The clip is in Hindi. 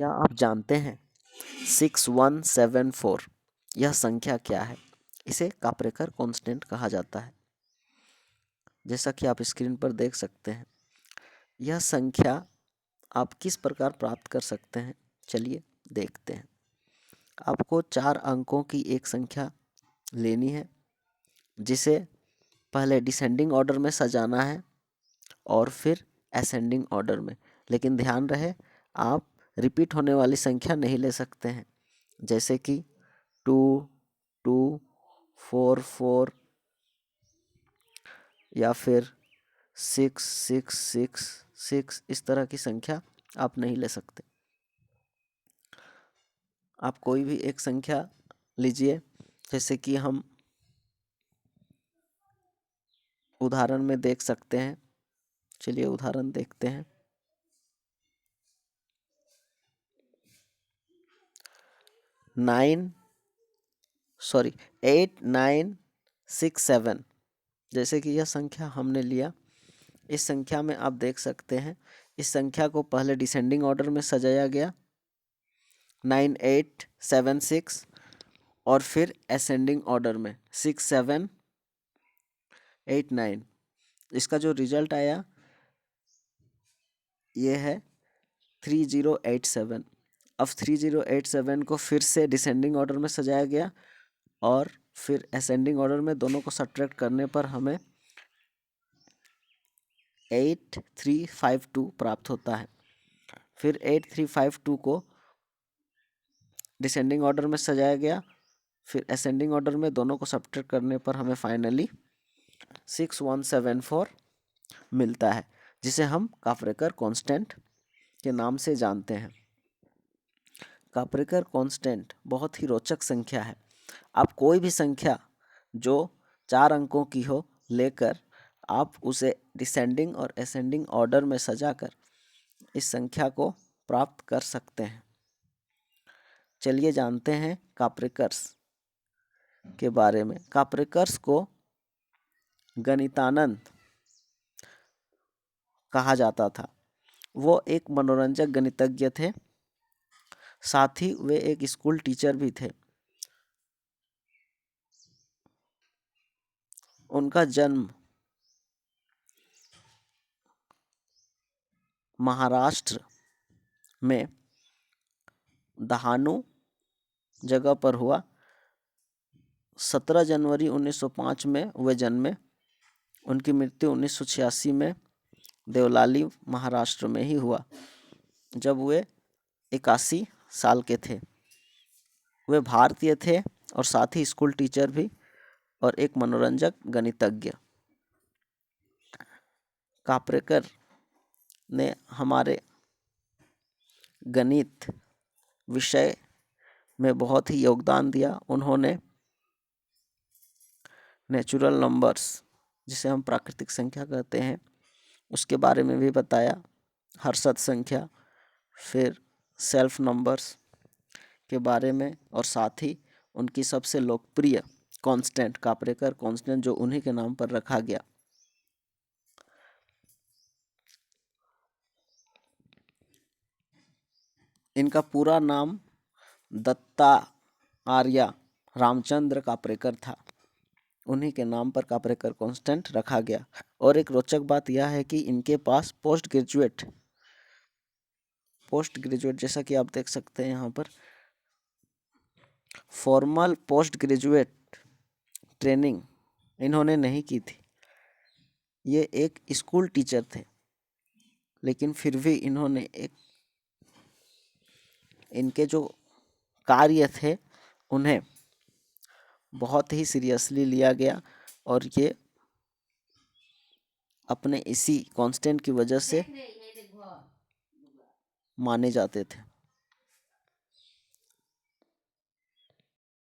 क्या आप जानते हैं 6174 यह संख्या क्या है? इसे काप्रेकर कांस्टेंट कहा जाता है। जैसा कि आप स्क्रीन पर देख सकते हैं, यह संख्या आप किस प्रकार प्राप्त कर सकते हैं, चलिए देखते हैं। आपको 4 अंकों की एक संख्या लेनी है, जिसे पहले डिसेंडिंग ऑर्डर में सजाना है और फिर असेंडिंग ऑर्डर में। लेकिन ध्यान रहे, आप रिपीट होने वाली संख्या नहीं ले सकते हैं, जैसे कि 2 2 4 4 या फिर 6 6 6 6, इस तरह की संख्या आप नहीं ले सकते। आप कोई भी एक संख्या लीजिए, जैसे कि हम उदाहरण में देख सकते हैं। चलिए उदाहरण देखते हैं। 8967, जैसे कि यह संख्या हमने लिया। इस संख्या में आप देख सकते हैं, इस संख्या को पहले डिसेंडिंग ऑर्डर में सजाया गया 9876, और फिर असेंडिंग ऑर्डर में 6789। इसका जो रिजल्ट आया ये है 3087। अब 3087 को फिर से डिसेंडिंग ऑर्डर में सजाया गया और फिर असेंडिंग ऑर्डर में। दोनों को सब्ट्रैक्ट करने पर हमें 8352 प्राप्त होता है। फिर 8352 को डिसेंडिंग ऑर्डर में सजाया गया, फिर असेंडिंग ऑर्डर में। दोनों को सब्ट्रैक्ट करने पर हमें फाइनली 6174 मिलता है, जिसे हम काप्रेकर कांस्टेंट के नाम से जानते हैं। काप्रेकर कांस्टेंट बहुत ही रोचक संख्या है। आप कोई भी संख्या जो 4 अंकों की हो लेकर आप उसे डिसेंडिंग और असेंडिंग ऑर्डर में सजाकर इस संख्या को प्राप्त कर सकते हैं। चलिए जानते हैं काप्रेकर्स के बारे में। काप्रेकर्स को गणितानंद कहा जाता था। वो एक मनोरंजक गणितज्ञ थे, साथ ही वे एक स्कूल टीचर भी थे। उनका जन्म महाराष्ट्र में दहानू जगह पर हुआ। 17 जनवरी 1905 में वे जन्मे। उनकी मृत्यु 1986 में देवलाली महाराष्ट्र में ही हुआ, जब वे 81 साल के थे। वे भारतीय थे और साथ ही स्कूल टीचर भी और एक मनोरंजक गणितज्ञ। काप्रेकर ने हमारे गणित विषय में बहुत ही योगदान दिया। उन्होंने नेचुरल नंबर्स, जिसे हम प्राकृतिक संख्या कहते हैं, उसके बारे में भी बताया, हर्षद संख्या, फिर सेल्फ नंबर्स के बारे में, और साथ ही उनकी सबसे लोकप्रिय कांस्टेंट काप्रेकर कांस्टेंट, जो उन्हीं के नाम पर रखा गया। इनका पूरा नाम दत्ता आर्या रामचंद्र काप्रेकर था। उन्हीं के नाम पर काप्रेकर कांस्टेंट रखा गया। और एक रोचक बात यह है कि इनके पास पोस्ट ग्रेजुएट, जैसा कि आप देख सकते हैं यहाँ पर, फॉर्मल पोस्ट ग्रेजुएट ट्रेनिंग इन्होंने नहीं की थी। ये एक स्कूल टीचर थे, लेकिन फिर भी इन्होंने इनके जो कार्य थे उन्हें बहुत ही सीरियसली लिया गया, और ये अपने इसी कांस्टेंट की वजह से माने जाते थे।